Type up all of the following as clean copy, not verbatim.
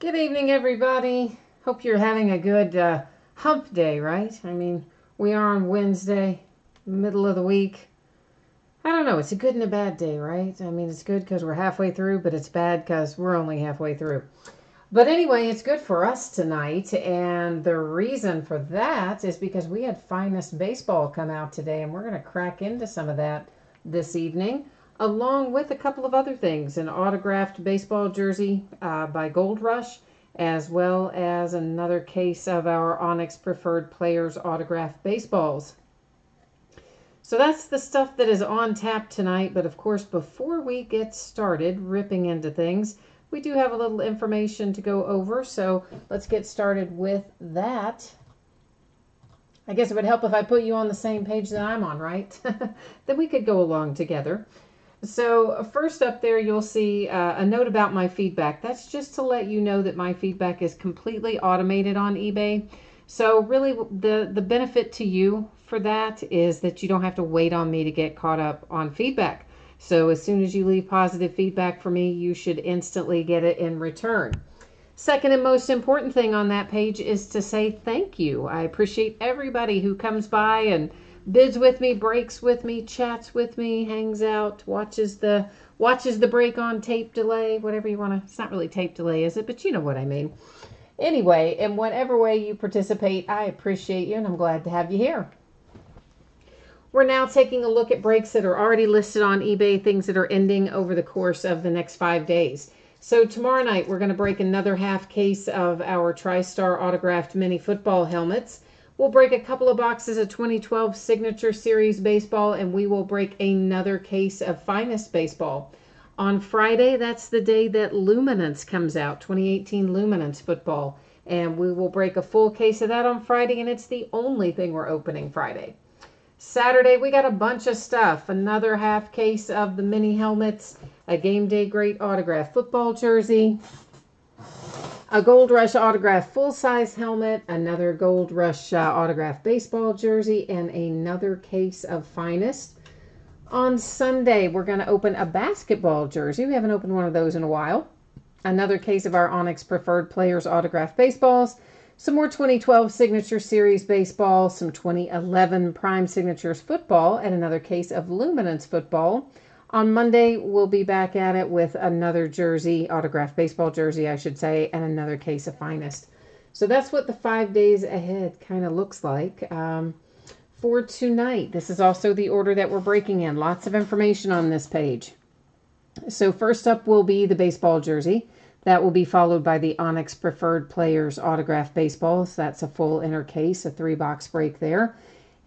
Good evening, everybody. Hope you're having a good hump day, right? I mean, we are on Wednesday, middle of the week. I don't know. It's a good and a bad day, right? I mean, it's good because we're halfway through, but it's bad because we're only halfway through. But anyway, it's good for us tonight, and the reason for that is because we had Finest Baseball come out today, and we're going to crack into some of that this evening, along with a couple of other things, an autographed baseball jersey by Gold Rush, as well as another case of our Onyx Preferred Players autographed baseballs. So that's the stuff that is on tap tonight, but of course, before we get started ripping into things, we do have a little information to go over, so let's get started with that. I guess it would help if I put you on the same page that I'm on, right? Then we could go along together. So first up there, you'll see a note about my feedback. That's just to let you know that my feedback is completely automated on eBay. So really the benefit to you for that is that you don't have to wait on me to get caught up on feedback. So as soon as you leave positive feedback for me, you should instantly get it in return. Second and most important thing on that page is to say thank you. I appreciate everybody who comes by and bids with me, breaks with me, chats with me, hangs out, watches the break on tape delay, whatever you want to. It's not really tape delay, is it? But you know what I mean. Anyway, in whatever way you participate, I appreciate you and I'm glad to have you here. We're now taking a look at breaks that are already listed on eBay, things that are ending over the course of the next 5 days. So tomorrow night, we're going to break another half case of our TriStar autographed mini football helmets. We'll break a couple of boxes of 2012 Signature Series baseball, and we will break another case of Finest baseball. On Friday, that's the day that Luminance comes out, 2018 Luminance football. And we will break a full case of that on Friday, and it's the only thing we're opening Friday. Saturday, we got a bunch of stuff. Another half case of the mini helmets, a Game Day Great autograph football jersey, a Gold Rush autograph full-size helmet, another Gold Rush autograph baseball jersey, and another case of Finest. On Sunday, we're going to open a basketball jersey. We haven't opened one of those in a while. Another case of our Onyx Preferred Players autograph baseballs. Some more 2012 Signature Series baseball, some 2011 Prime Signatures football, and another case of Luminance football. On Monday, we'll be back at it with another jersey, autographed baseball jersey, I should say, and another case of Finest. So that's what the 5 days ahead kind of looks like for tonight. This is also the order that we're breaking in. Lots of information on this page. So first up will be the baseball jersey. That will be followed by the Onyx Preferred Players autograph baseballs. That's a full inner case, a 3-box break there.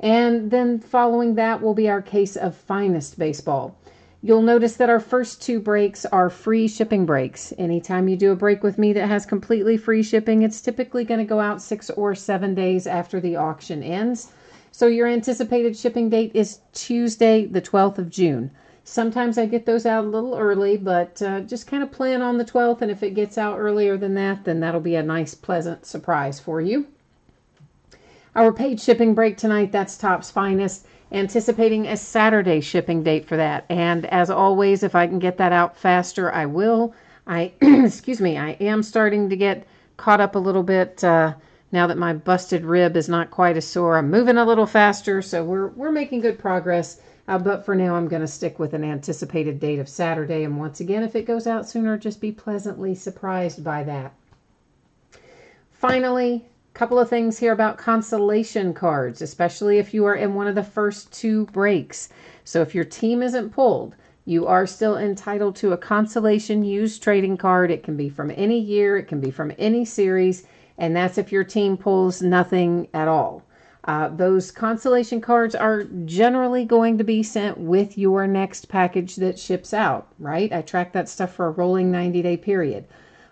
And then following that will be our case of Finest baseball. You'll notice that our first 2 breaks are free shipping breaks. Anytime you do a break with me that has completely free shipping, it's typically going to go out 6 or 7 days after the auction ends. So your anticipated shipping date is Tuesday, the 12th of June. Sometimes I get those out a little early, but just kind of plan on the 12th, and if it gets out earlier than that, then that'll be a nice, pleasant surprise for you. Our paid shipping break tonight, that's Topps Finest, anticipating a Saturday shipping date for that. And as always, if I can get that out faster, I will. Excuse me, I am starting to get caught up a little bit now that my busted rib is not quite as sore. I'm moving a little faster, so we're making good progress. But for now, I'm going to stick with an anticipated date of Saturday. And once again, if it goes out sooner, just be pleasantly surprised by that. Finally, a couple of things here about consolation cards, especially if you are in one of the first 2 breaks. So if your team isn't pulled, you are still entitled to a consolation used trading card. It can be from any year. It can be from any series. And that's if your team pulls nothing at all. Those consolation cards are generally going to be sent with your next package that ships out, right? I track that stuff for a rolling 90-day period.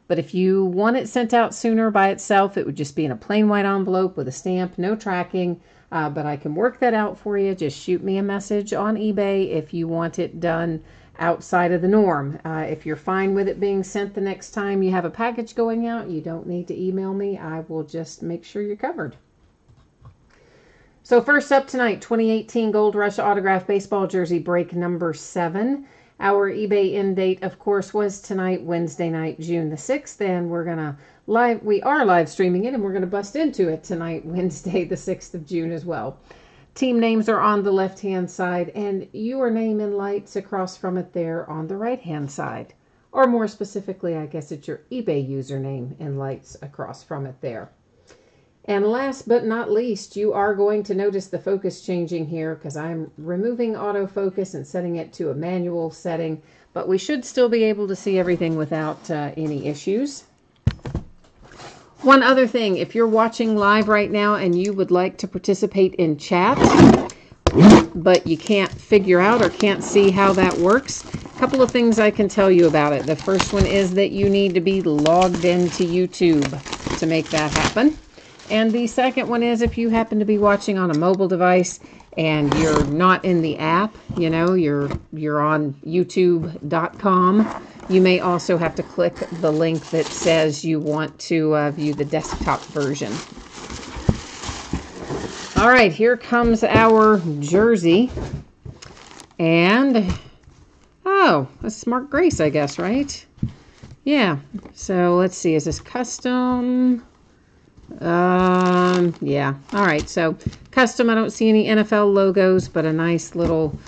But if you want it sent out sooner by itself, it would just be in a plain white envelope with a stamp, no tracking. But I can work that out for you. Just shoot me a message on eBay if you want it done outside of the norm. If you're fine with it being sent the next time you have a package going out, you don't need to email me. I will just make sure you're covered. So first up tonight, 2018 Gold Rush autograph baseball jersey break number 7. Our eBay end date, of course, was tonight, Wednesday night, June the 6th, and we are live streaming it, and we're going to bust into it tonight, Wednesday the 6th of June as well. Team names are on the left-hand side, and your name in lights across from it there on the right-hand side. Or more specifically, I guess it's your eBay username in lights across from it there. And last but not least, you are going to notice the focus changing here because I'm removing autofocus and setting it to a manual setting, but we should still be able to see everything without any issues. One other thing, if you're watching live right now and you would like to participate in chat, but you can't figure out or can't see how that works, a couple of things I can tell you about it. The first one is that you need to be logged into YouTube to make that happen. And the second one is if you happen to be watching on a mobile device and you're not in the app, you know, you're on youtube.com, you may also have to click the link that says you want to view the desktop version. All right, here comes our jersey. And, oh, that's Smart Grace, I guess, right? Yeah, so let's see, is this custom? Yeah. All right. So custom, I don't see any NFL logos, but a nice little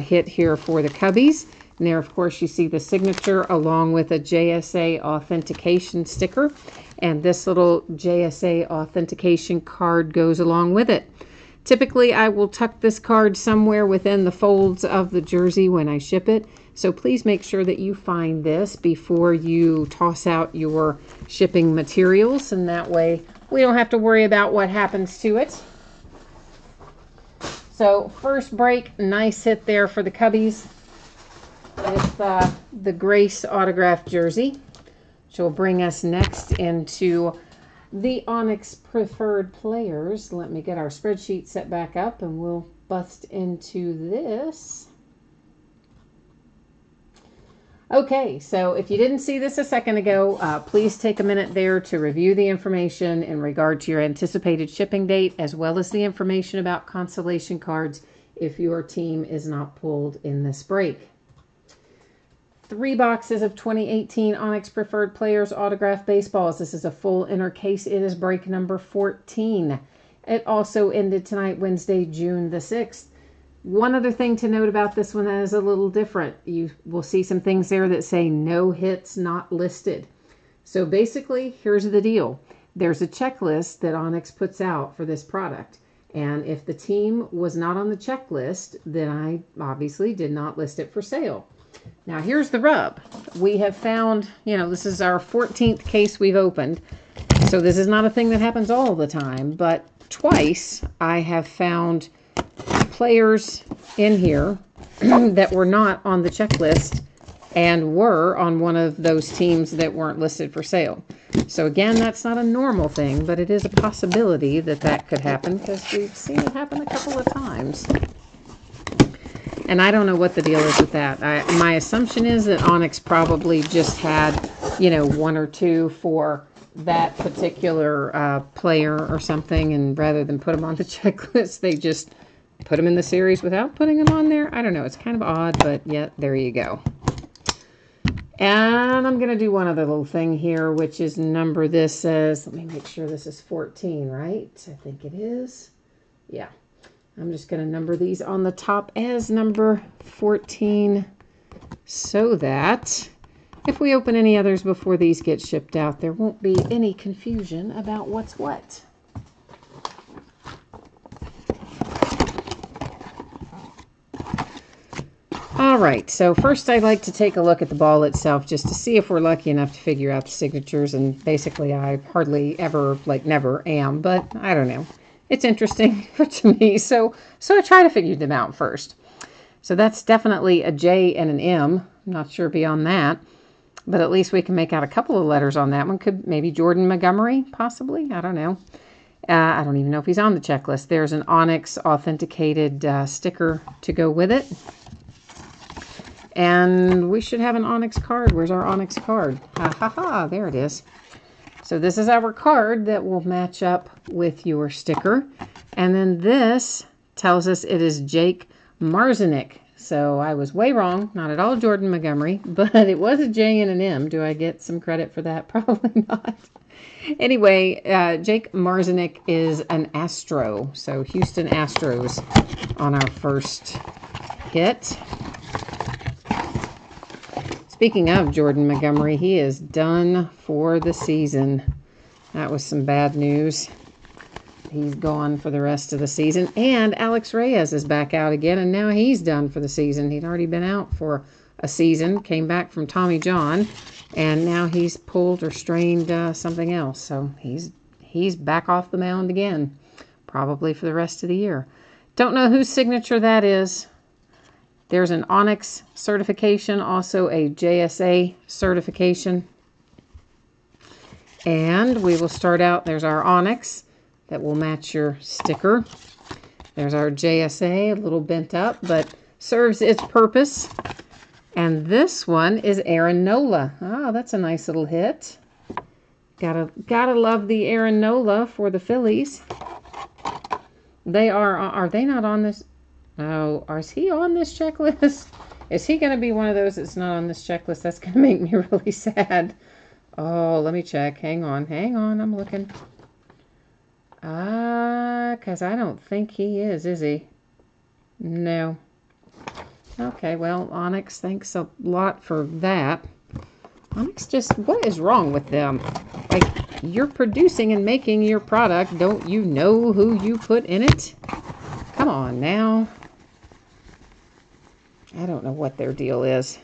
hit here for the Cubbies. And there, of course, you see the signature along with a JSA authentication sticker. And this little JSA authentication card goes along with it. Typically, I will tuck this card somewhere within the folds of the jersey when I ship it. So please make sure that you find this before you toss out your shipping materials. And that way we don't have to worry about what happens to it. So first break, nice hit there for the Cubbies with the Grace autographed jersey, which will bring us next into the Onyx preferred players. Let me get our spreadsheet set back up and we'll bust into this. Okay, so if you didn't see this a second ago, please take a minute there to review the information in regard to your anticipated shipping date, as well as the information about consolation cards if your team is not pulled in this break. 3 boxes of 2018 Onyx Preferred Players Autographed Baseballs. This is a full inner case. It is break number 14. It also ended tonight, Wednesday, June the 6th. One other thing to note about this one that is a little different. You will see some things there that say no hits not listed. So basically, here's the deal. There's a checklist that Onyx puts out for this product. And if the team was not on the checklist, then I obviously did not list it for sale. Now, here's the rub. We have found, you know, this is our 14th case we've opened. So this is not a thing that happens all the time, but twice I have found players in here that were not on the checklist and were on one of those teams that weren't listed for sale. So again, that's not a normal thing, but it is a possibility that that could happen because we've seen it happen a couple of times. And I don't know what the deal is with that. My assumption is that Onyx probably just had, you know, 1 or 2 for that particular player or something, and rather than put them on the checklist, they just put them in the series without putting them on there. I don't know. It's kind of odd, but yeah, there you go. And I'm going to do one other little thing here, which is number this as, let me make sure this is 14, right? I think it is. Yeah. I'm just going to number these on the top as number 14 so that if we open any others before these get shipped out, there won't be any confusion about what's what. All right, so first I'd like to take a look at the ball itself just to see if we're lucky enough to figure out the signatures. And basically I hardly ever, like never am, but I don't know. It's interesting to me, so I try to figure them out first. So that's definitely a J and an M. I'm not sure beyond that, but at least we can make out a couple of letters on that one. Could maybe Jordan Montgomery, possibly. I don't know. I don't even know if he's on the checklist. There's an Onyx authenticated sticker to go with it. And we should have an Onyx card. Where's our Onyx card? Ha ha ha, there it is. So this is our card that will match up with your sticker. And then this tells us it is Jake Marisnick. So I was way wrong. Not at all Jordan Montgomery, but it was a J and an M. Do I get some credit for that? Probably not. Anyway, Jake Marisnick is an Astro. So Houston Astros on our first hit. Speaking of Jordan Montgomery, he is done for the season. That was some bad news. He's gone for the rest of the season. And Alex Reyes is back out again, and now he's done for the season. He'd already been out for a season, came back from Tommy John, and now he's pulled or strained something else. So he's back off the mound again, probably for the rest of the year. Don't know whose signature that is. There's an Onyx certification, also a JSA certification. And we will start out, there's our Onyx that will match your sticker. There's our JSA, a little bent up, but serves its purpose. And this one is Aaron Nola. Oh, that's a nice little hit. Gotta love the Aaron Nola for the Phillies. Are they not on this? Oh, is he on this checklist? Is he going to be one of those that's not on this checklist? That's going to make me really sad. Oh, let me check. Hang on, I'm looking. Because I don't think he is he? No. Okay, well, Onyx, thanks a lot for that. Onyx just, what is wrong with them? Like, you're producing and making your product. Don't you know who you put in it? Come on now. I don't know what their deal is.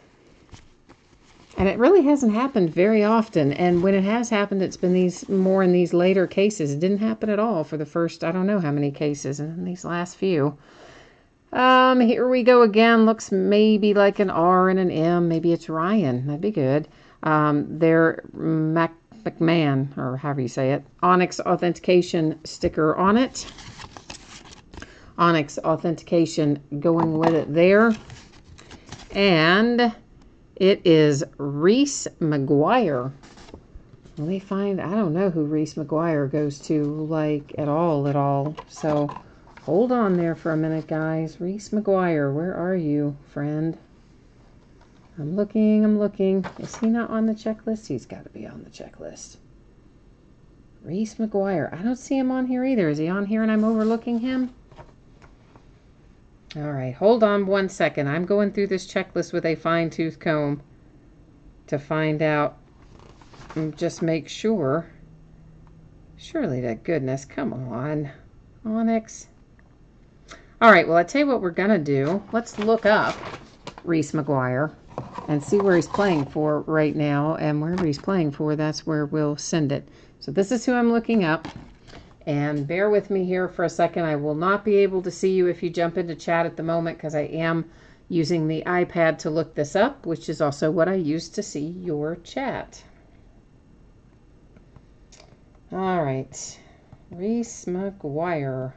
And it really hasn't happened very often. And when it has happened, it's been more in these later cases. It didn't happen at all for the first, I don't know how many cases in these last few. Here we go again. Looks maybe like an R and an M. Maybe it's Ryan. That'd be good. Their McMahon, or however you say it. Onyx authentication sticker on it. Onyx authentication going with it there. And it is Reese McGuire. Let me find, I don't know who Reese McGuire goes to, like, at all. So, hold on there for a minute, guys. Reese McGuire, where are you, friend? I'm looking. Is he not on the checklist? He's got to be on the checklist. Reese McGuire. I don't see him on here either. Is he on here and I'm overlooking him? All right, hold on 1 second. I'm going through this checklist with a fine-tooth comb to find out and just make sure. Surely to goodness, come on, Onyx. All right, well, I tell you what we're going to do. Let's look up Reese McGuire and see where he's playing for right now. And wherever he's playing for, that's where we'll send it. So this is who I'm looking up. And bear with me here for a second. I will not be able to see you if you jump into chat at the moment because I am using the iPad to look this up, which is also what I use to see your chat. All right. Reese McGuire.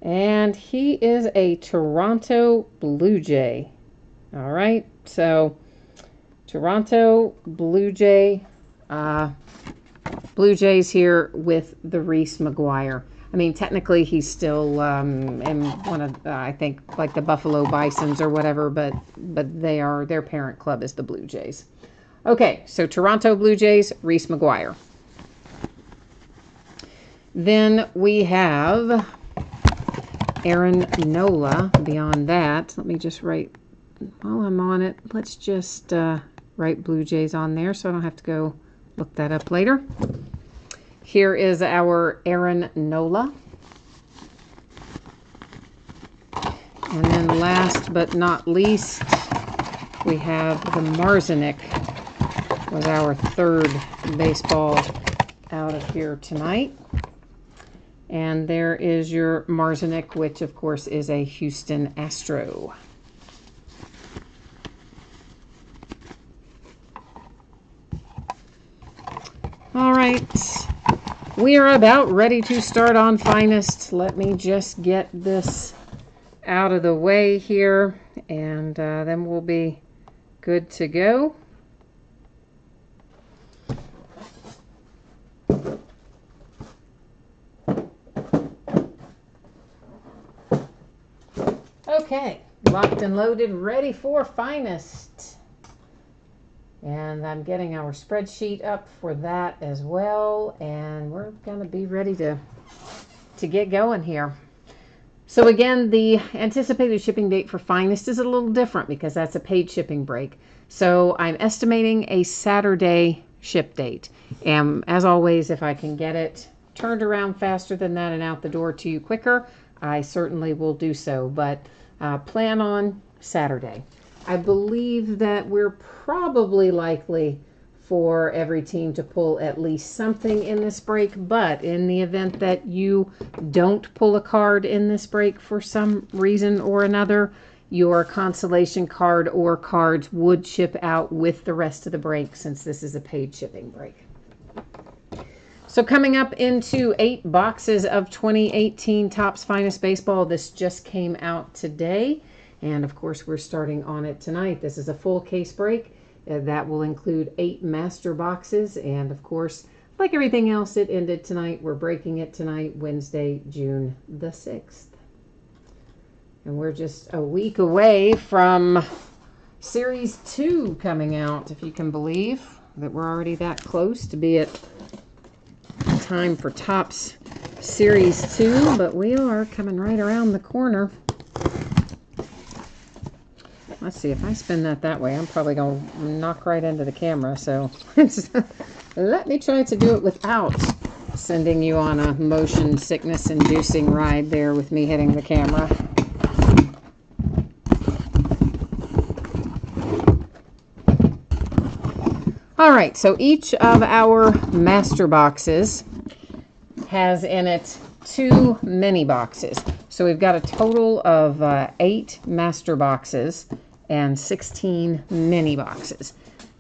And he is a Toronto Blue Jay. All right. So Toronto Blue Jay. Blue Jays here with the Reese McGuire. I mean, technically he's still in one of, I think, like the Buffalo Bisons or whatever, but their parent club is the Blue Jays. Okay, so Toronto Blue Jays, Reese McGuire. Then we have Aaron Nola. Beyond that, let me just write, while I'm on it, let's just write Blue Jays on there so I don't have to go look that up later. Here is our Aaron Nola. And then last but not least, we have the Marisnick, was our third baseball out of here tonight. And there is your Marisnick, which of course is a Houston Astro. All right, we are about ready to start on Finest. Let me just get this out of the way here, and then we'll be good to go. Okay, locked and loaded, ready for Finest. And I'm getting our spreadsheet up for that as well. And we're going to be ready to get going here. So again, the anticipated shipping date for Finest is a little different because that's a paid shipping break. So I'm estimating a Saturday ship date. And as always, if I can get it turned around faster than that and out the door to you quicker, I certainly will do so. But plan on Saturday. I believe that we're probably likely for every team to pull at least something in this break, but in the event that you don't pull a card in this break for some reason or another, your consolation card or cards would ship out with the rest of the break since this is a paid shipping break. So coming up into 8 boxes of 2018 Topps Finest Baseball. This just came out today. And of course, we're starting on it tonight. This is a full case break. That will include 8 master boxes. And of course, like everything else, it ended tonight. We're breaking it tonight, Wednesday, June the 6th. And we're just a week away from Series 2 coming out, if you can believe that we're already that close to be at time for Topps Series 2. But we are coming right around the corner. Let's see, if I spin that way, I'm probably going to knock right into the camera. So let me try to do it without sending you on a motion sickness inducing ride there with me hitting the camera. All right, so each of our master boxes has in it 2 mini boxes. So we've got a total of 8 master boxes and 16 mini boxes.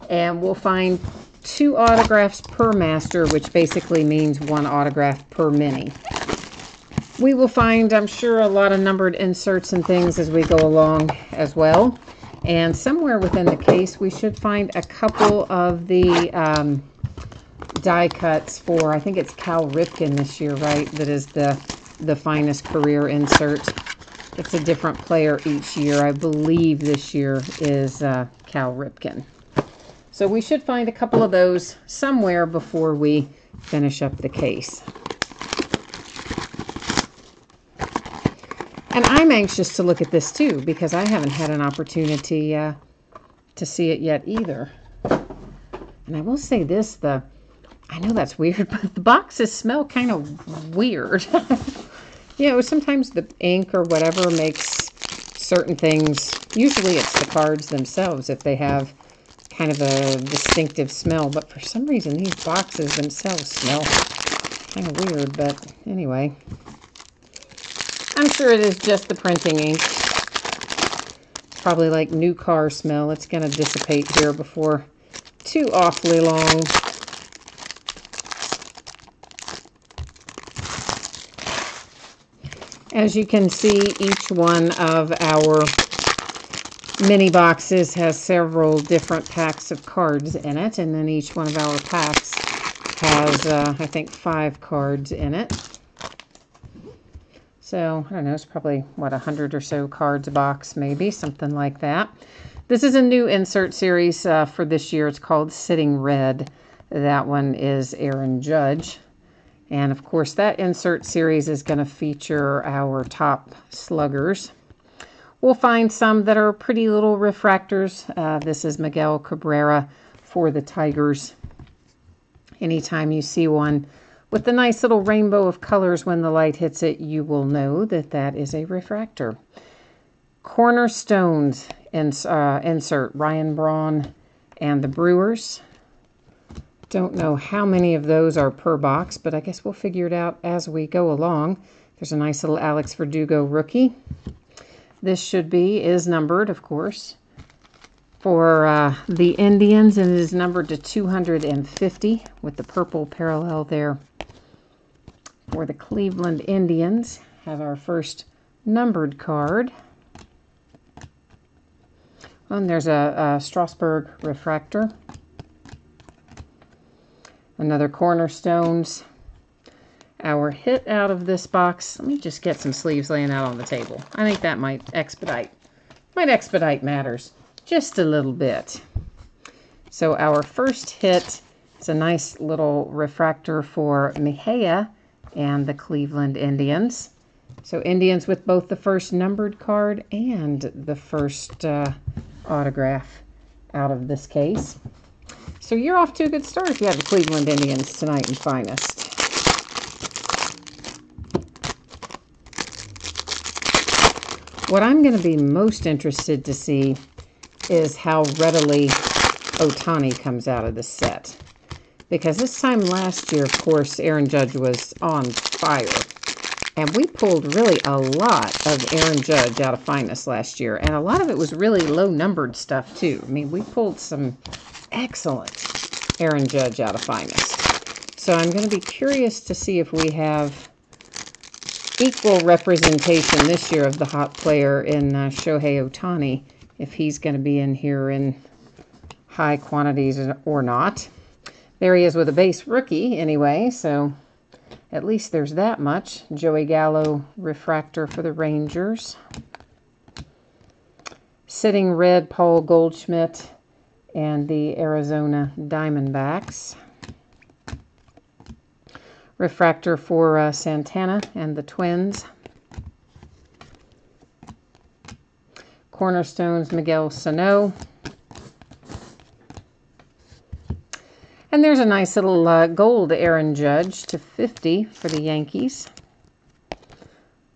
And we'll find 2 autographs per master, which basically means 1 autograph per mini. We will find, I'm sure, a lot of numbered inserts and things as we go along as well. And somewhere within the case, we should find a couple of the die cuts for, I think it's Cal Ripken this year, right? That is the Finest career insert. It's a different player each year. I believe this year is Cal Ripken. So we should find a couple of those somewhere before we finish up the case. And I'm anxious to look at this too because I haven't had an opportunity to see it yet either. And I will say this, I know that's weird, but the boxes smell kind of weird. You know, sometimes the ink or whatever makes certain things, usually it's the cards themselves if they have kind of a distinctive smell, but for some reason these boxes themselves smell kind of weird. But anyway, I'm sure it is just the printing ink. It's probably like new car smell. It's going to dissipate here before too awfully long. As you can see, each one of our mini boxes has several different packs of cards in it, and then each one of our packs has, I think, 5 cards in it. So, I don't know, it's probably, 100 or so cards a box, maybe, something like that. This is a new insert series for this year. It's called Sitting Red. That one is Aaron Judge. And of course, that insert series is going to feature our top sluggers. We'll find some that are pretty little refractors. This is Miguel Cabrera for the Tigers. Anytime you see one with the nice little rainbow of colors when the light hits it, you will know that that is a refractor. Cornerstones insert Ryan Braun and the Brewers. Don't know how many of those are per box, but I guess we'll figure it out as we go along. There's a nice little Alex Verdugo rookie. This is numbered, of course, for the Indians, and it is numbered to 250 with the purple parallel there. For the Cleveland Indians, have our first numbered card. And there's a Strasburg refractor. Another Cornerstones. our hit out of this box. Let me just get some sleeves laying out on the table. I think that might expedite matters just a little bit. So our first hit is a nice little refractor for Mejia and the Cleveland Indians. So Indians with both the first numbered card and the first autograph out of this case. So you're off to a good start if you have the Cleveland Indians tonight in Finest. What I'm going to be most interested to see is how readily Ohtani comes out of this set. Because this time last year, of course, Aaron Judge was on fire. And we pulled really a lot of Aaron Judge out of Finest last year. And a lot of it was really low-numbered stuff, too. I mean, we pulled some excellent Aaron Judge out of Finest. So I'm going to be curious to see if we have equal representation this year of the hot player in Shohei Ohtani, if he's going to be in here in high quantities or not. There he is with a base rookie anyway, so at least there's that much. Joey Gallo refractor for the Rangers. Sitting red, Paul Goldschmidt and the Arizona Diamondbacks. Refractor for Santana and the Twins. Cornerstones, Miguel Sano. And there's a nice little gold Aaron Judge to 50 for the Yankees.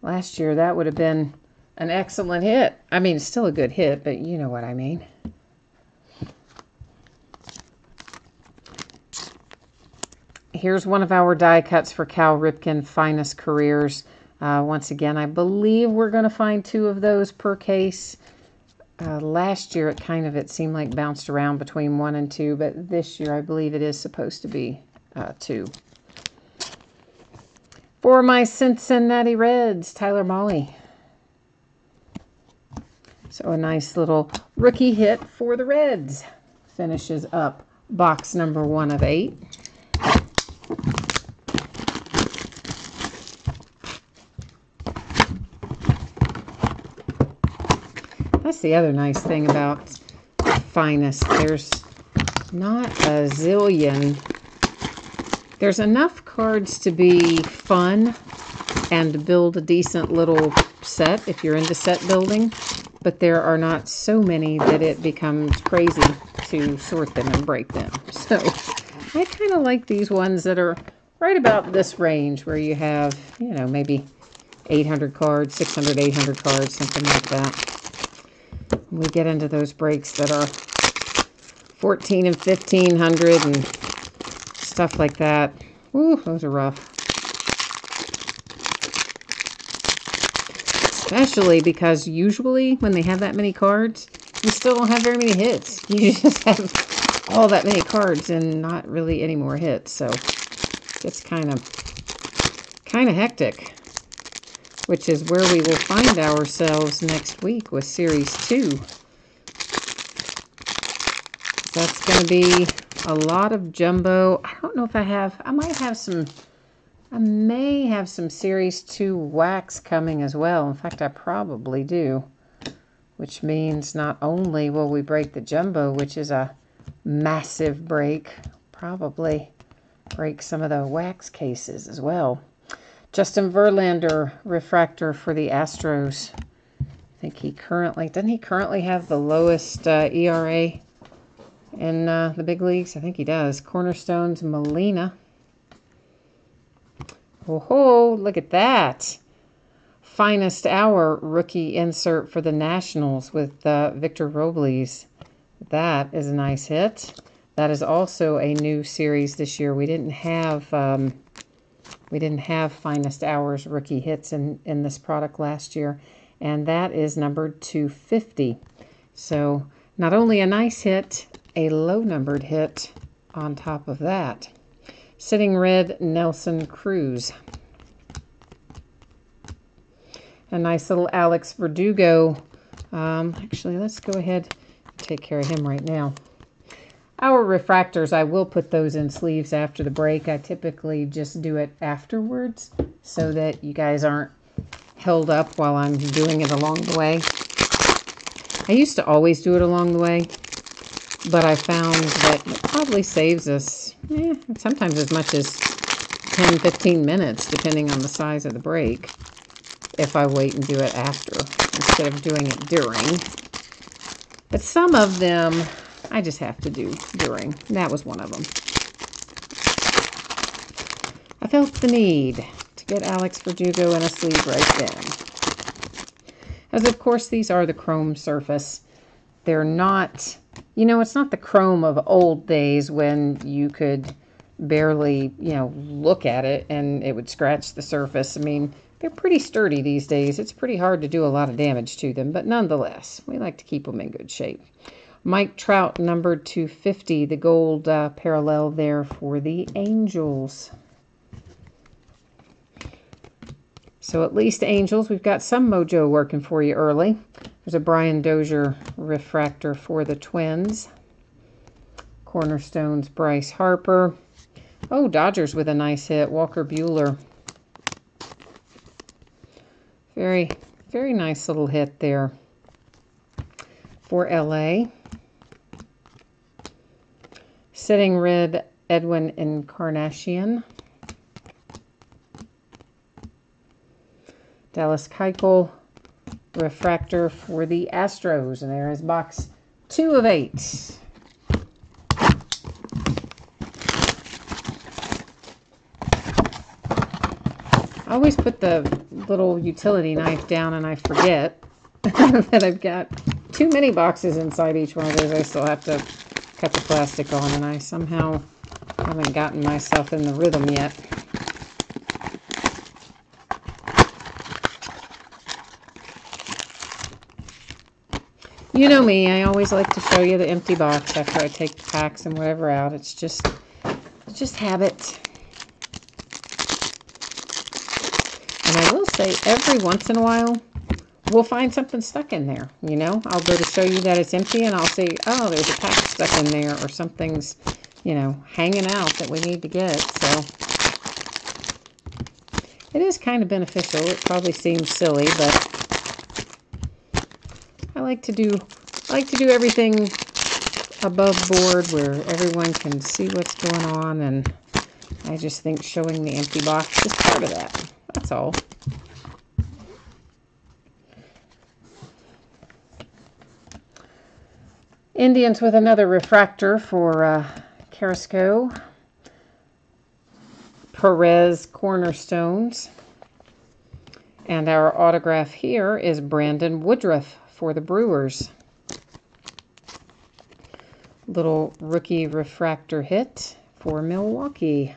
Last year, that would have been an excellent hit. I mean, it's still a good hit, but you know what I mean. Here's one of our die cuts for Cal Ripken Finest Careers. Once again, I believe we're going to find 2 of those per case. Last year, it seemed like bounced around between 1 and 2, but this year I believe it is supposed to be 2. For my Cincinnati Reds, Tyler Mahle. So a nice little rookie hit for the Reds. Finishes up box number 1 of 8. That's the other nice thing about Finest. There's not a zillion. There's enough cards to be fun and build a decent little set if you're into set building, but there are not so many that it becomes crazy to sort them and break them. So I kind of like these ones that are right about this range where you have, you know, maybe 800 cards, 600, 800 cards, something like that. We get into those breaks that are 14 and 1500 and stuff like that. Ooh, those are rough. Especially because usually when they have that many cards, you still don't have very many hits. You just have all that many cards and not really any more hits. So it's kind of hectic. Which is where we will find ourselves next week with Series 2. That's going to be a lot of jumbo. I don't know if I may have some Series 2 wax coming as well. In fact, I probably do. Which means not only will we break the jumbo, which is a massive break, probably break some of the wax cases as well. Justin Verlander refractor for the Astros. I think doesn't he currently have the lowest ERA in the big leagues? I think he does. Cornerstones, Molina. Oh, look at that. Finest Hour rookie insert for the Nationals with Victor Robles. That is a nice hit. That is also a new series this year. We didn't have Finest Hours rookie hits in this product last year, and that is numbered 250. So not only a nice hit, a low-numbered hit on top of that. Sitting red, Nelson Cruz. A nice little Alex Verdugo. Actually, let's go ahead and take care of him right now. Our refractors, I will put those in sleeves after the break. I typically just do it afterwards so that you guys aren't held up while I'm doing it along the way. I used to always do it along the way, but I found that it probably saves us sometimes as much as 10, 15 minutes, depending on the size of the break, if I wait and do it after instead of doing it during. But some of them I just have to do during. That was one of them. I felt the need to get Alex Verdugo in a sleeve right then. As of course, these are the chrome surface. They're not, you know, it's not the chrome of old days when you could barely, you know, look at it and it would scratch the surface. I mean, they're pretty sturdy these days. It's pretty hard to do a lot of damage to them, but nonetheless, we like to keep them in good shape. Mike Trout, numbered to 50, the gold parallel there for the Angels. So at least Angels, we've got some mojo working for you early. There's a Brian Dozier refractor for the Twins. Cornerstones, Bryce Harper. Oh, Dodgers with a nice hit, Walker Buehler. Very, very nice little hit there for LA. Sitting red, Edwin Encarnacion. Dallas Keuchel refractor for the Astros. And there is box 2 of 8. I always put the little utility knife down and I forget that I've got too many boxes inside each one of those. I still have to cut the plastic on, and I somehow haven't gotten myself in the rhythm yet. You know me, I always like to show you the empty box after I take the packs and whatever out. It's just habit. And I will say, every once in a while, we'll find something stuck in there, you know. I'll go to show you that it's empty, and I'll see, oh, there's a pack stuck in there, or something's, you know, hanging out that we need to get. So it is kind of beneficial. It probably seems silly, but I like to do everything above board where everyone can see what's going on, and I just think showing the empty box is part of that. That's all. Indians with another refractor for Carrasco. Perez Cornerstones. And our autograph here is Brandon Woodruff for the Brewers. Little rookie refractor hit for Milwaukee.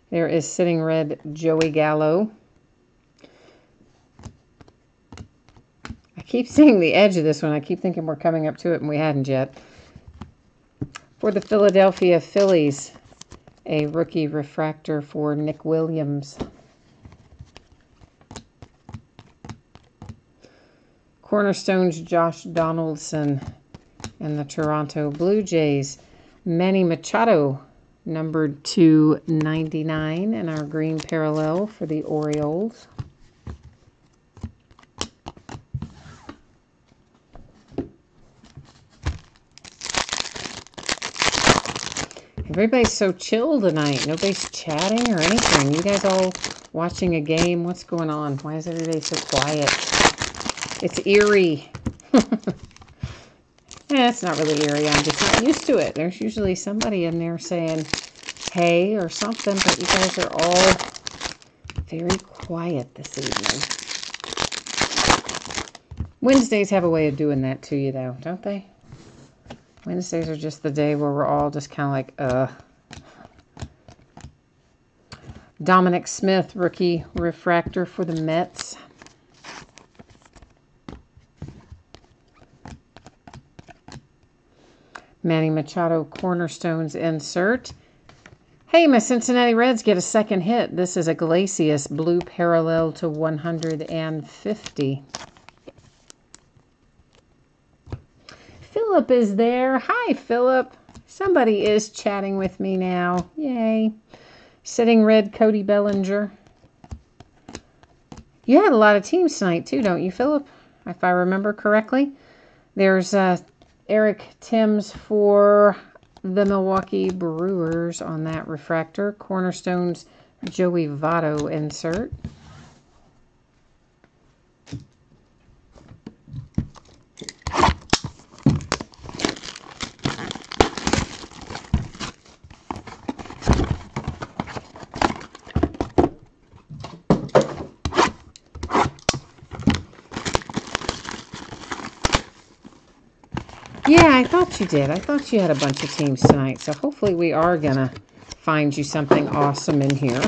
There is sitting red Joey Gallo. I keep seeing the edge of this one. I keep thinking we're coming up to it, and we hadn't yet. For the Philadelphia Phillies, a rookie refractor for Nick Williams. Cornerstones, Josh Donaldson. And the Toronto Blue Jays, Manny Machado, numbered to 99, and our green parallel for the Orioles. Everybody's so chill tonight. Nobody's chatting or anything. You guys all watching a game? What's going on? Why is everybody so quiet? It's eerie. It's not really eerie. I'm just not used to it. There's usually somebody in there saying hey or something, but you guys are all very quiet this evening. Wednesdays have a way of doing that to you, though, don't they? Wednesdays are just the day where we're all just kind of like, Dominic Smith, rookie refractor for the Mets. Manny Machado Cornerstones insert. Hey, my Cincinnati Reds get a second hit. This is a Iglesias blue parallel to 150. Philip is there. Hi, Philip. Somebody is chatting with me now. Yay. Sitting Red, Cody Bellinger. You had a lot of teams tonight too, don't you, Philip? If I remember correctly. There's Eric Timms for the Milwaukee Brewers on that refractor. Cornerstone's Joey Votto insert. Yeah, I thought you did. I thought you had a bunch of teams tonight. So hopefully we are going to find you something awesome in here.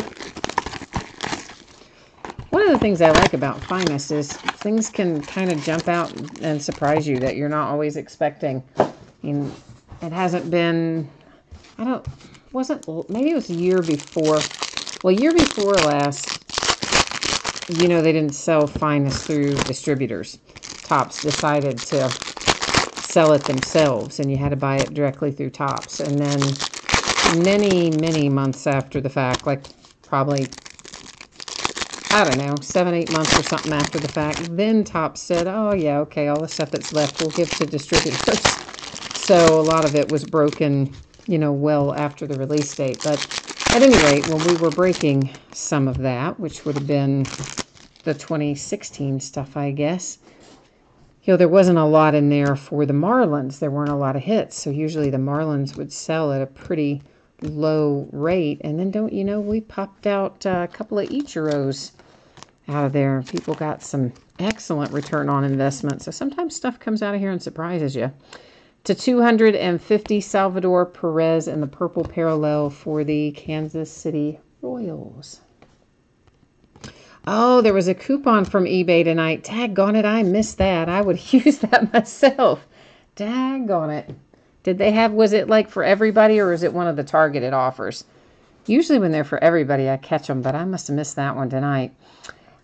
One of the things I like about Finest is things can kind of jump out and surprise you that you're not always expecting. I mean, it hasn't been, maybe it was the year before. Well, year before last, they didn't sell Finest through distributors. Topps decided to sell it themselves, and you had to buy it directly through Topps. And then many months after the fact, like probably, 7, 8 months or something after the fact, then Topps said, oh yeah, okay, all the stuff that's left we'll give to distributors. So a lot of it was broken, well after the release date. But at any rate, when we were breaking some of that, which would have been the 2016 stuff, I guess, there wasn't a lot in there for the Marlins. There weren't a lot of hits. So usually the Marlins would sell at a pretty low rate. And then, we popped out a couple of Ichiros out of there. People got some excellent return on investment. So sometimes stuff comes out of here and surprises you. To 250, Salvador Perez in the purple parallel for the Kansas City Royals. Oh, there was a coupon from eBay tonight. Daggone it, I missed that. I would use that myself. Daggone it. Was it like for everybody, or is it one of the targeted offers? Usually when they're for everybody, I catch them, but I must have missed that one tonight.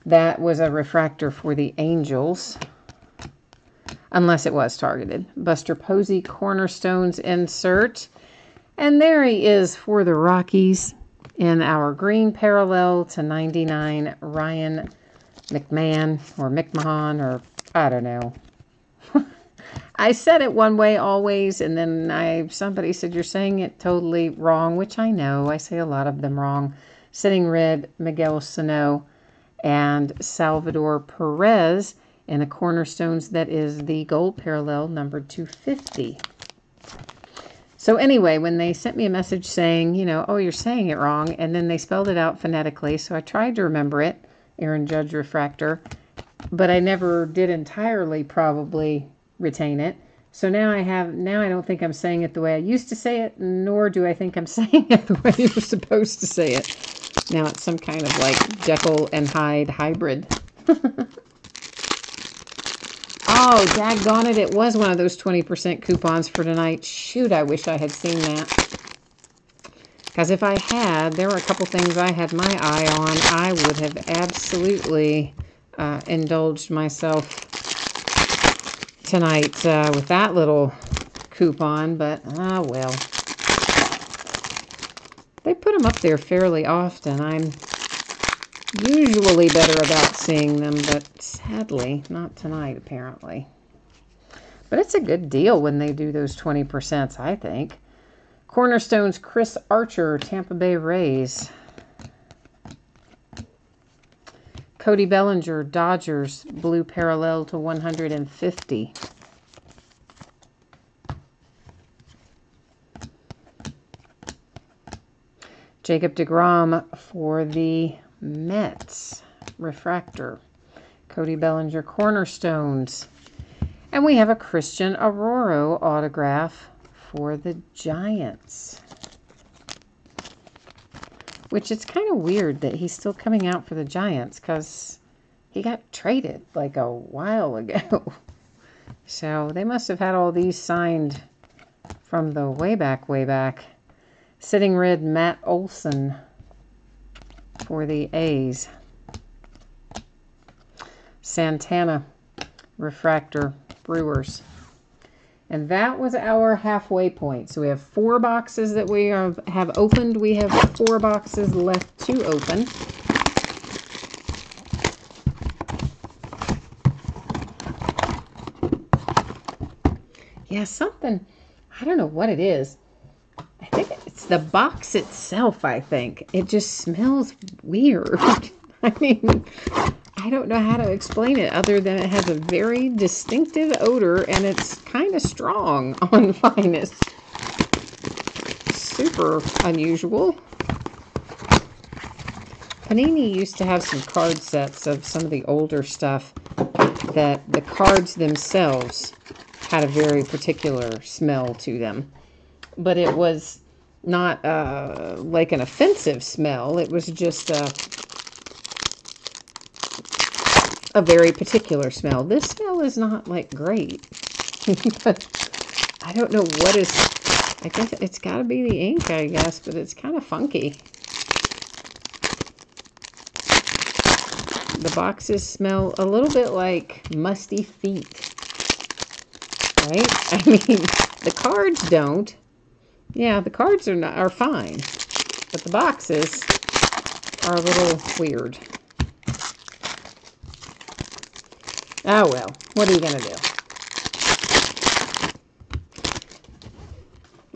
That was a refractor for the Angels, unless it was targeted. Buster Posey, Cornerstones insert. And there he is for the Rockies. In our green parallel to 99, Ryan McMahon or McMahon, or I don't know. I said it one way always, and then somebody said you're saying it totally wrong, which I know. I say a lot of them wrong. Sitting Red, Miguel Sano, and Salvador Perez in a Cornerstones that is the gold parallel number 250. So anyway, when they sent me a message saying, oh, you're saying it wrong, and then they spelled it out phonetically, so I tried to remember it, Aaron Judge refractor, but I never did entirely probably retain it. So now I don't think I'm saying it the way I used to say it, nor do I think I'm saying it the way you're supposed to say it. Now it's some kind of like Jekyll and Hyde hybrid. Oh, daggone it. It was one of those 20% coupons for tonight. Shoot, I wish I had seen that. Because if I had, there were a couple things I had my eye on. I would have absolutely indulged myself tonight with that little coupon. But, well. They put them up there fairly often. I'm usually better about seeing them, but sadly, not tonight, apparently. But it's a good deal when they do those 20%, I think. Cornerstone's Chris Archer, Tampa Bay Rays. Cody Bellinger, Dodgers, blue parallel to 150. Jacob deGrom for the Mets, refractor. Cody Bellinger, Cornerstones. And we have a Christian Aurora autograph for the Giants. Which it's kind of weird that he's still coming out for the Giants because he got traded like a while ago. So they must have had all these signed from the way back. Sitting Red, Matt Olson for the A's. Santana, refractor, Brewers. And that was our halfway point. So we have 4 boxes that we have opened. We have 4 boxes left to open. Yeah, something, I don't know what it is. I think it's the box itself, I think. It just smells weird. I mean, I don't know how to explain it other than it has a very distinctive odor and it's kind of strong on Finest. Super unusual. Panini used to have some card sets of some of the older stuff that the cards themselves had a very particular smell to them. But it was not like an offensive smell. It was just a very particular smell. This smell is not like great. But I don't know what is, I guess it's got to be the ink, I guess, but it's kind of funky. The boxes smell a little bit like musty feet. Right? I mean, the cards don't. Yeah, the cards are fine, but the boxes are a little weird. Oh well, what are you gonna do?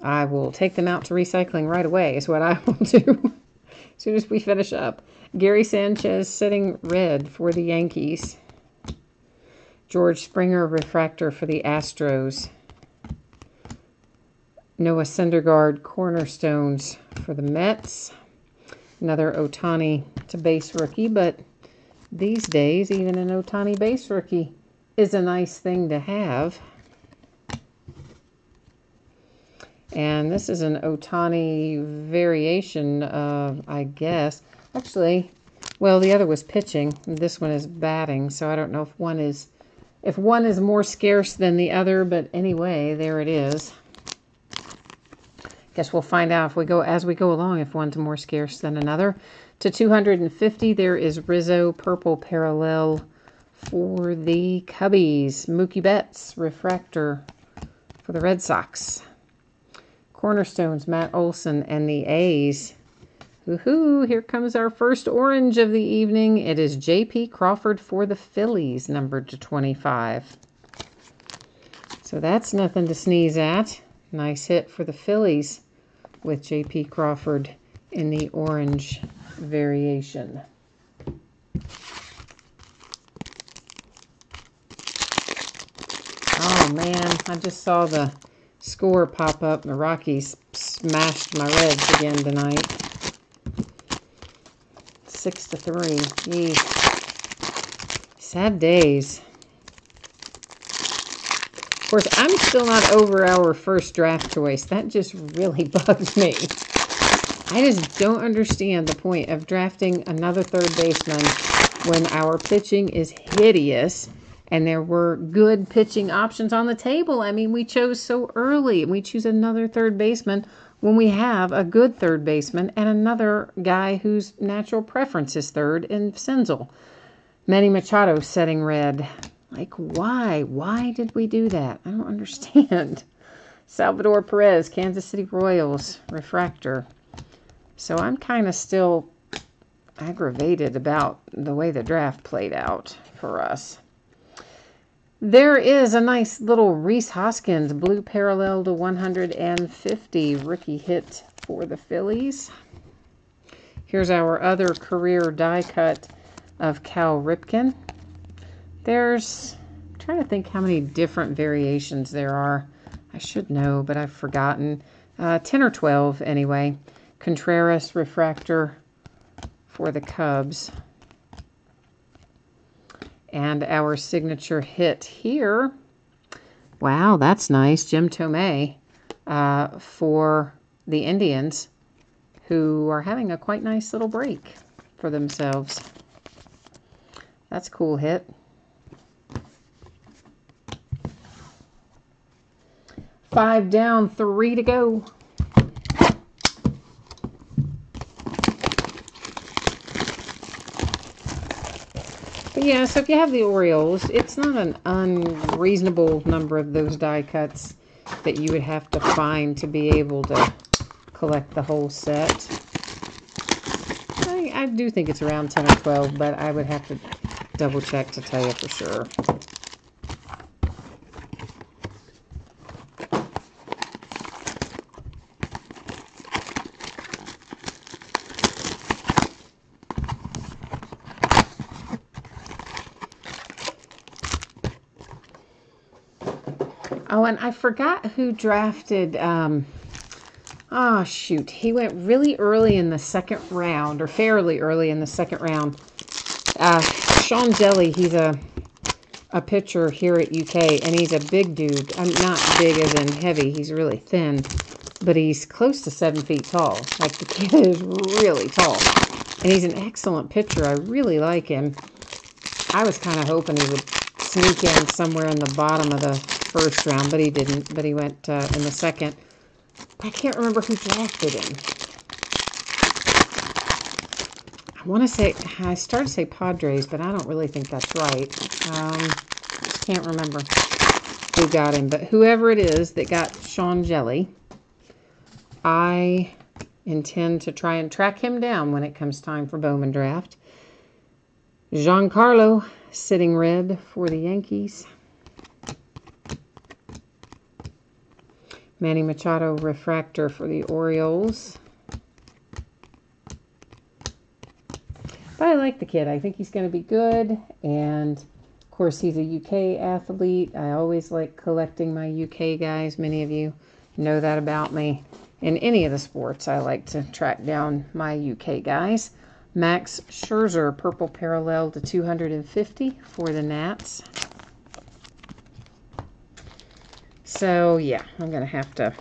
I will take them out to recycling right away, is what I will do as soon as we finish up. Gary Sanchez setting red for the Yankees. George Springer refractor for the Astros. Noah Syndergaard cornerstones for the Mets. Another Ohtani to base rookie, but these days even an Ohtani base rookie is a nice thing to have. And this is an Ohtani variation of, I guess. Actually, well, the other was pitching. This one is batting, so I don't know if one is more scarce than the other, but anyway, there it is. Guess we'll find out as we go along if one's more scarce than another. To 250, there is Rizzo purple parallel for the Cubbies. Mookie Betts refractor for the Red Sox. Cornerstones, Matt Olson and the A's. Woohoo! Here comes our first orange of the evening. It is J.P. Crawford for the Phillies, numbered to 25. So that's nothing to sneeze at. Nice hit for the Phillies with J.P. Crawford in the orange variation. Oh man, I just saw the score pop up. The Rockies smashed my Reds again tonight. 6-3. Yeesh. Sad days. Of course, I'm still not over our first draft choice. That just really bugs me. I just don't understand the point of drafting another third baseman when our pitching is hideous and there were good pitching options on the table. I mean, we chose so early, and we choose another third baseman when we have a good third baseman and another guy whose natural preference is third in Senzel. Manny Machado setting red. Like, why? Why did we do that? I don't understand. Salvador Perez, Kansas City Royals, refractor. So I'm kind of still aggravated about the way the draft played out for us. There is a nice little Rhys Hoskins blue parallel to 150 rookie hit for the Phillies. Here's our other career die cut of Cal Ripken. I'm trying to think how many different variations there are. I should know, but I've forgotten. 10 or 12 anyway. Contreras refractor for the Cubs. And our signature hit here. Wow, that's nice. Jim Thome for the Indians, who are having a quite nice little break for themselves. That's a cool hit. 5 down, 3 to go. But yeah, so if you have the Orioles, it's not an unreasonable number of those die cuts. that you would have to find to be able to collect the whole set. I do think it's around 10 or 12, but I would have to double check to tell you for sure. Oh, and I forgot who drafted, oh, shoot. He went really early in the second round, or fairly early in the second round. Sean Jelly, he's a pitcher here at UK, and he's a big dude. I'm not big as in heavy. He's really thin, but he's close to 7 feet tall. Like, the kid is really tall, and he's an excellent pitcher. I really like him. I was kind of hoping he would sneak in somewhere in the bottom of the first round, but he didn't. But he went in the second. I can't remember who drafted him. I want to say, I started to say Padres, but I don't really think that's right. Can't remember who got him. But whoever it is that got Sean Jelly, I intend to try and track him down when it comes time for Bowman Draft. Giancarlo, sitting red for the Yankees. Manny Machado, refractor for the Orioles. But I like the kid. I think he's going to be good. And, of course, he's a UK athlete. I always like collecting my UK guys. Many of you know that about me. In any of the sports, I like to track down my UK guys. Max Scherzer, purple parallel to 250 for the Nats. So, yeah, I'm going to have to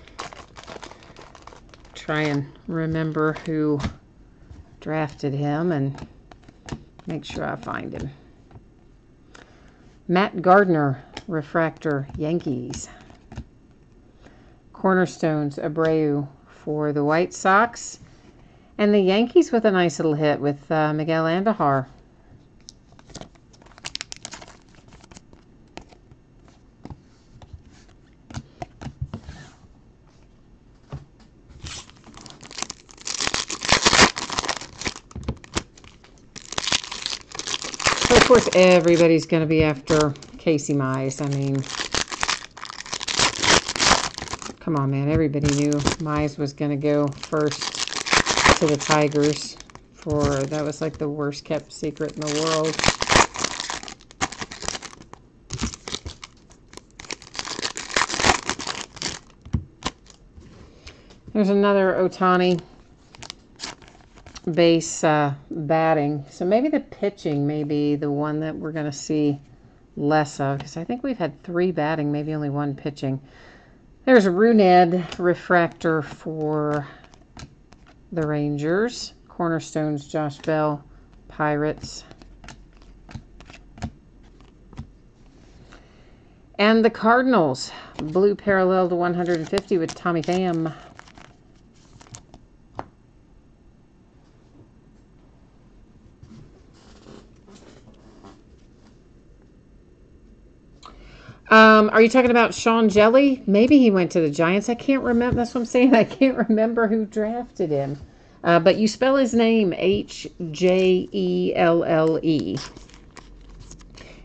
try and remember who drafted him and make sure I find him. Matt Gardner, refractor, Yankees. Cornerstones, Abreu for the White Sox. And the Yankees with a nice little hit with Miguel Andujar. So of course, everybody's going to be after Casey Mize. I mean, come on, man. Everybody knew Mize was going to go first to the Tigers. That was like the worst kept secret in the world. There's another Ohtani base batting. So maybe the pitching may be the one that we're going to see less of, because I think we've had 3 batting, maybe only 1 pitching. There's a Runed refractor for the Rangers. Cornerstones, Josh Bell, Pirates. And the Cardinals, blue parallel to 150 with Tommy Pham. Are you talking about Sean Jelly? Maybe he went to the Giants. I can't remember. That's what I'm saying. I can't remember who drafted him. But you spell his name Hjelle.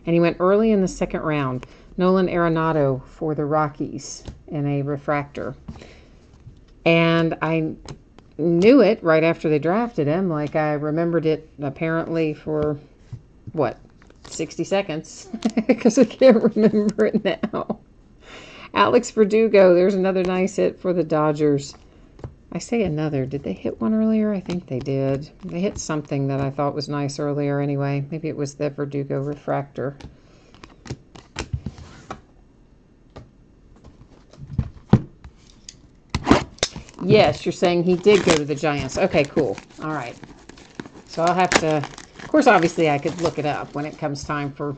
And he went early in the second round. Nolan Arenado for the Rockies in a refractor. And I knew it right after they drafted him. Like, I remembered it apparently for, what, 60 seconds, because I can't remember it now. Alex Verdugo, there's another nice hit for the Dodgers. I say another. Did they hit one earlier? I think they did. They hit something that I thought was nice earlier anyway. Maybe it was the Verdugo refractor. Yes, you're saying he did go to the Giants. Okay, cool. All right. So I'll have to... Of course, obviously, I could look it up when it comes time for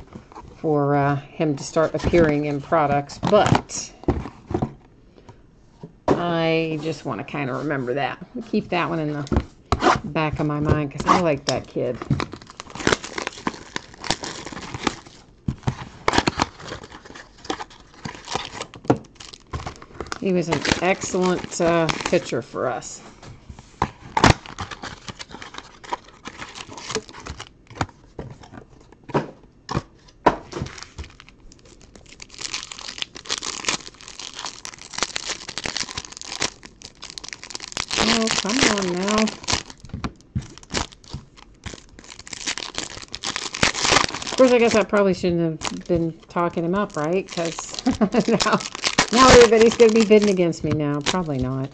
him to start appearing in products, but I just want to kind of remember that. Keep that one in the back of my mind because I like that kid. He was an excellent pitcher for us. Oh, come on now. Of course, I guess I probably shouldn't have been talking him up, right? Because now everybody's going to be bidding against me now. Probably not.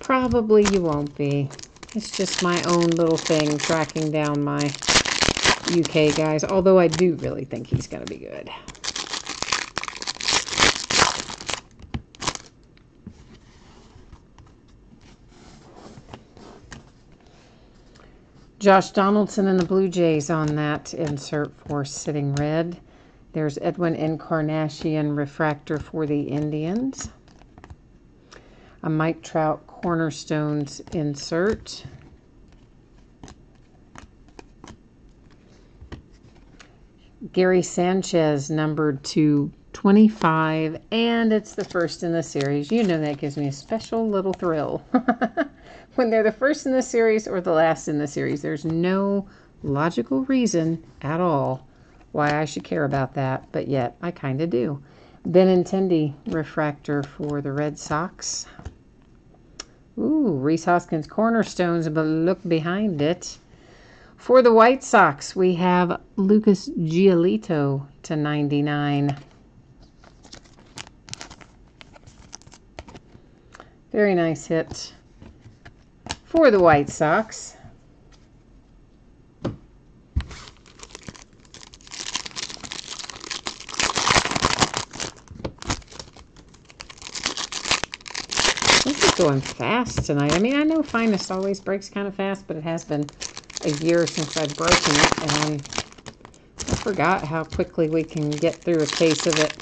Probably you won't be. It's just my own little thing tracking down my UK guys. Although I do really think he's going to be good. Josh Donaldson and the Blue Jays on that insert for Sitting Red. There's Edwin Encarnacion refractor for the Indians. A Mike Trout Cornerstones insert. Gary Sanchez numbered to 25, and it's the first in the series. You know that gives me a special little thrill. When they're the first in the series or the last in the series, there's no logical reason at all why I should care about that, but yet I kind of do. Benintendi refractor for the Red Sox. Ooh, Rhys Hoskins Cornerstones, but look behind it. For the White Sox, we have Lucas Giolito to 99. Very nice hit for the White Sox. This is going fast tonight. I mean, I know Finest always breaks kind of fast, but it has been a year since I've broken it, and I forgot how quickly we can get through a case of it.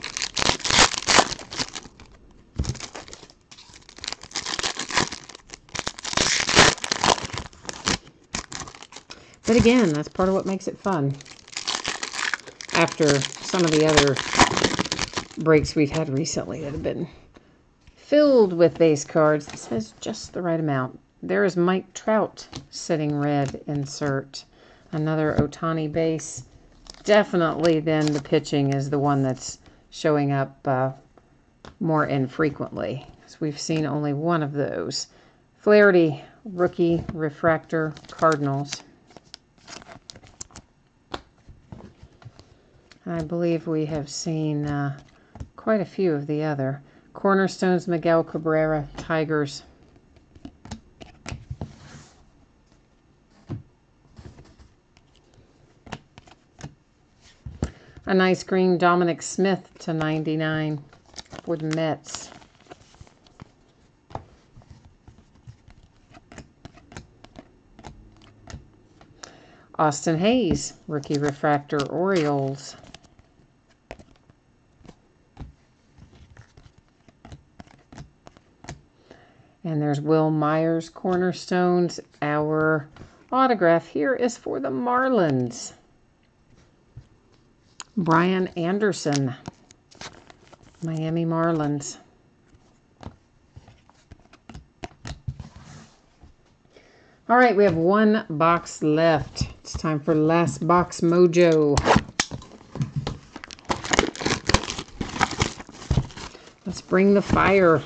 But again, that's part of what makes it fun. After some of the other breaks we've had recently that have been filled with base cards, this has just the right amount. There is Mike Trout Sitting Red insert. Another Ohtani base. Definitely then the pitching is the one that's showing up more infrequently, because we've seen only one of those. Flaherty rookie refractor Cardinals. I believe we have seen quite a few of the other. Cornerstones, Miguel Cabrera, Tigers. A nice green Dominic Smith to 99 for the Mets. Austin Hayes, rookie refractor, Orioles. And there's Will Myers Cornerstones. Our autograph here is for the Marlins. Brian Anderson, Miami Marlins. All right, we have one box left. It's time for Last Box Mojo. Let's bring the fire.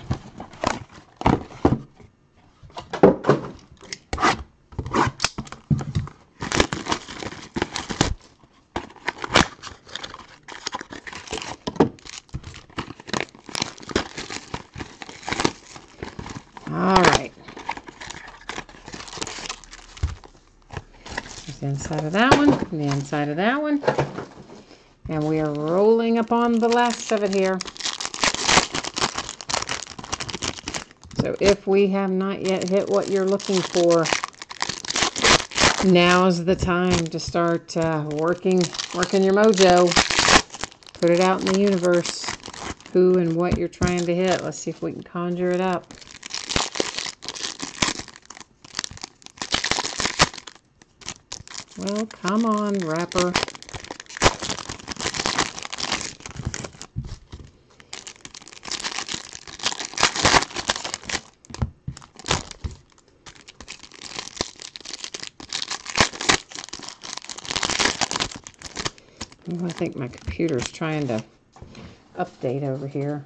The inside of that one, the inside of that one, and we are rolling upon the last of it here. So if we have not yet hit what you're looking for, now's the time to start working your mojo. Put it out in the universe, who and what you're trying to hit. Let's see if we can conjure it up. Well, come on, wrapper. I think my computer's trying to update over here.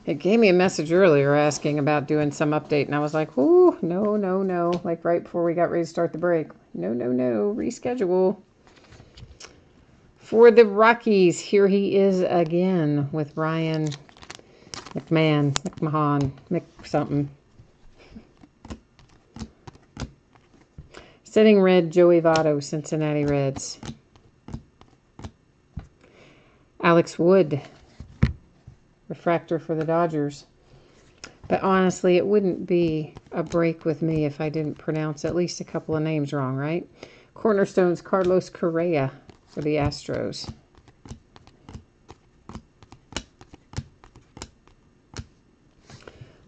It gave me a message earlier asking about doing some update, and I was like, ooh, no, no, no. Like right before we got ready to start the break. No, no, no. Reschedule. For the Rockies, here he is again with Ryan McMahon, something. Setting red, Joey Votto, Cincinnati Reds. Alex Wood, refractor for the Dodgers. But honestly, it wouldn't be a break with me if I didn't pronounce at least a couple of names wrong, right? Cornerstones, Carlos Correa for the Astros.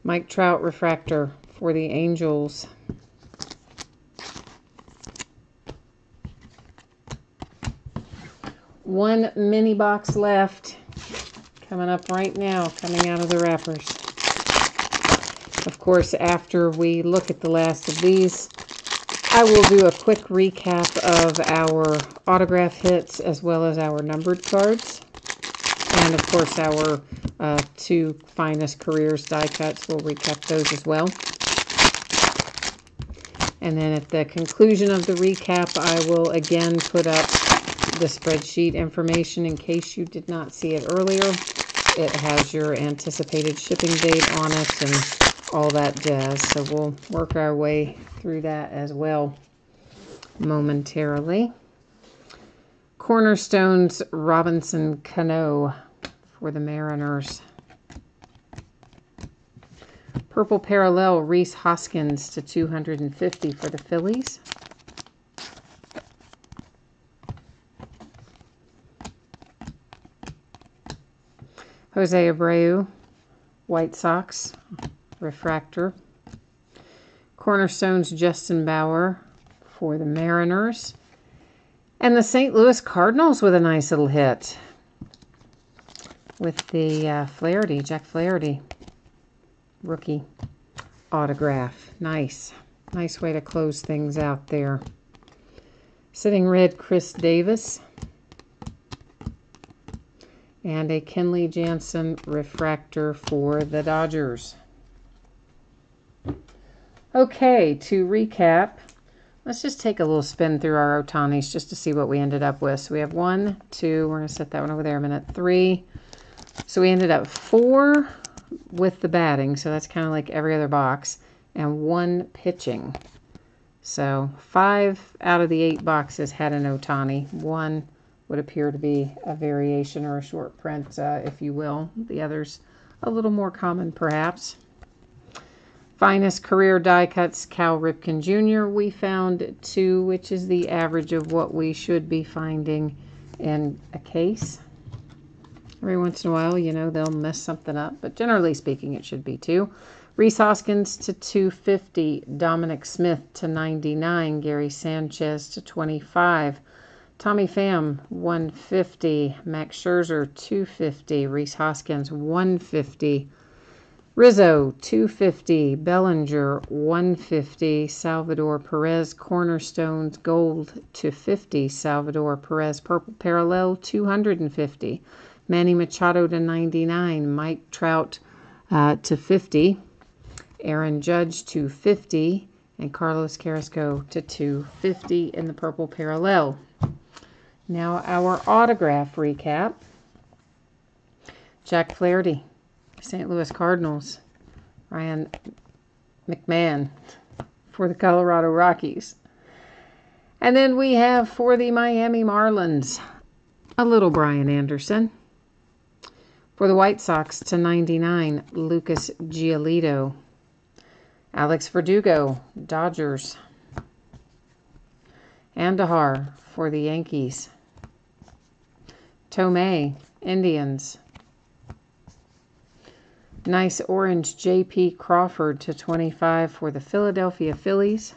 Mike Trout, refractor for the Angels. One mini box left. Coming up right now, coming out of the wrappers. Of course, after we look at the last of these, I will do a quick recap of our autograph hits as well as our numbered cards. And of course, our 2 finest careers die cuts. We'll recap those as well. And then at the conclusion of the recap, I will again put up the spreadsheet information in case you did not see it earlier. It has your anticipated shipping date on it and all that jazz. So we'll work our way through that as well momentarily. Cornerstones, Robinson Cano for the Mariners. Purple Parallel, Rhys Hoskins to 250 for the Phillies. Jose Abreu, White Sox, refractor. Cornerstones, Justin Bauer for the Mariners. And the St. Louis Cardinals with a nice little hit with the Flaherty, Jack Flaherty, rookie autograph. Nice. Nice way to close things out there. Sitting red, Chris Davis. And a Kenley Jansen refractor for the Dodgers. Okay, to recap, let's just take a little spin through our Ohtanis just to see what we ended up with. So we have 1, 2, we're going to set that one over there a minute, 3. So we ended up 4 with the batting, so that's kind of like every other box, and 1 pitching. So 5 out of the 8 boxes had an Ohtani. 1 would appear to be a variation or a short print, if you will. The others a little more common, perhaps. Finest career die cuts, Cal Ripken Jr. We found 2, which is the average of what we should be finding in a case. Every once in a while, you know, they'll mess something up, but generally speaking, it should be 2. Rhys Hoskins to 250, Dominic Smith to 99, Gary Sanchez to 25. Tommy Pham, 150. Max Scherzer, 250. Rhys Hoskins, 150. Rizzo, 250. Bellinger, 150. Salvador Perez, Cornerstones, Gold to 50. Salvador Perez, Purple Parallel, 250. Manny Machado to 99. Mike Trout to 50. Aaron Judge, 250. And Carlos Carrasco to 250 in the Purple Parallel. Now our autograph recap. Jack Flaherty, St. Louis Cardinals. Ryan McMahon for the Colorado Rockies. And then we have for the Miami Marlins, a little Brian Anderson. For the White Sox to 99, Lucas Giolito. Alex Verdugo, Dodgers. Andahar for the Yankees. Tomei, Indians. Nice orange J.P. Crawford to 25 for the Philadelphia Phillies.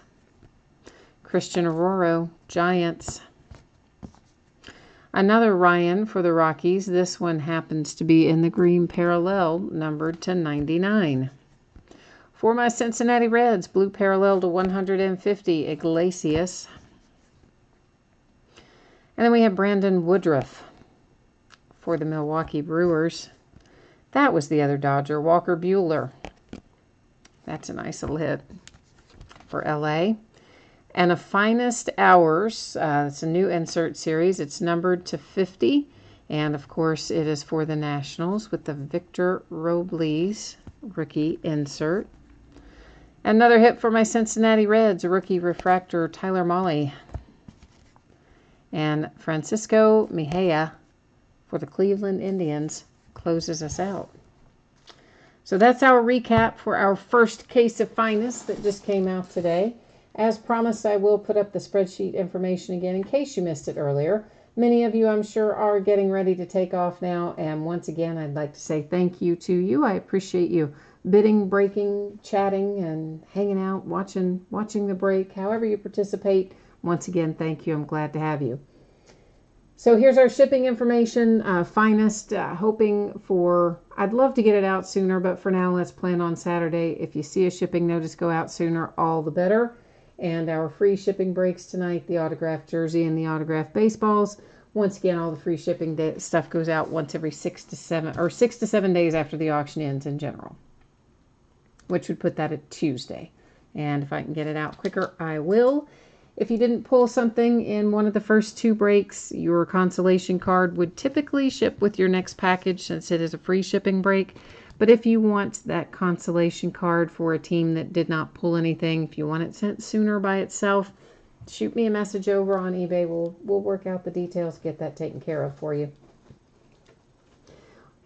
Christian Arroyo, Giants. Another Ryan for the Rockies. This one happens to be in the green parallel, numbered to 99. For my Cincinnati Reds, blue parallel to 150, Iglesias. And then we have Brandon Woodruff for the Milwaukee Brewers. That was the other Dodger, Walker Buehler. That's a nice little hit for LA. And a Finest Hours. It's a new insert series. It's numbered to 50. And, of course, it is for the Nationals with the Victor Robles rookie insert. Another hit for my Cincinnati Reds, a rookie refractor, Tyler Mahle. And Francisco Mejia for the Cleveland Indians closes us out. So that's our recap for our first case of Finest that just came out today. As promised, I will put up the spreadsheet information again in case you missed it earlier. Many of you, I'm sure, are getting ready to take off now. And once again, I'd like to say thank you to you. I appreciate you bidding, breaking, chatting, and hanging out, watching the break, however you participate. Once again, thank you. I'm glad to have you. So here's our shipping information. Finest, hoping for, I'd love to get it out sooner, but for now, let's plan on Saturday. If you see a shipping notice go out sooner, all the better. And our free shipping breaks tonight, the autographed jersey and the autographed baseballs. Once again, all the free shipping stuff goes out once every 6 to 7 days after the auction ends in general, which would put that at Tuesday. And if I can get it out quicker, I will. If you didn't pull something in one of the first two breaks, your consolation card would typically ship with your next package since it is a free shipping break. But if you want that consolation card for a team that did not pull anything, if you want it sent sooner by itself, shoot me a message over on eBay. We'll work out the details, get that taken care of for you.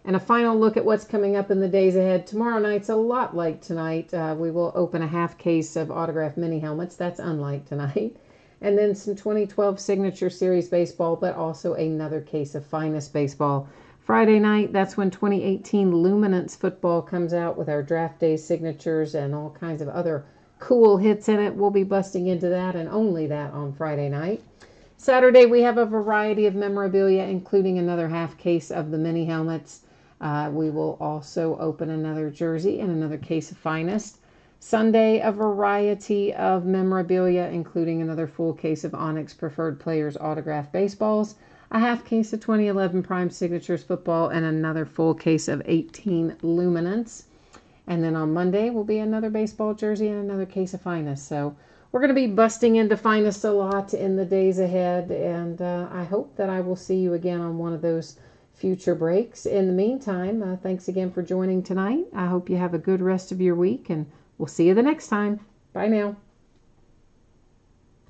And a final look at what's coming up in the days ahead. Tomorrow night's a lot like tonight. We will open a half case of autographed mini helmets. That's unlike tonight. And then some 2012 Signature Series baseball, but also another case of Finest baseball. Friday night, that's when 2018 Luminance football comes out with our draft day signatures and all kinds of other cool hits in it. We'll be busting into that and only that on Friday night. Saturday, we have a variety of memorabilia, including another half case of the mini helmets. We will also open another jersey and another case of Finest. Sunday, a variety of memorabilia, including another full case of Onyx Preferred Players autographed baseballs, a half case of 2011 Prime Signatures football, and another full case of 18 Luminance. And then on Monday will be another baseball jersey and another case of Finest. So we're going to be busting into Finest a lot in the days ahead, and I hope that I will see you again on one of those future breaks. In the meantime, thanks again for joining tonight. I hope you have a good rest of your week, and we'll see you the next time. Bye now.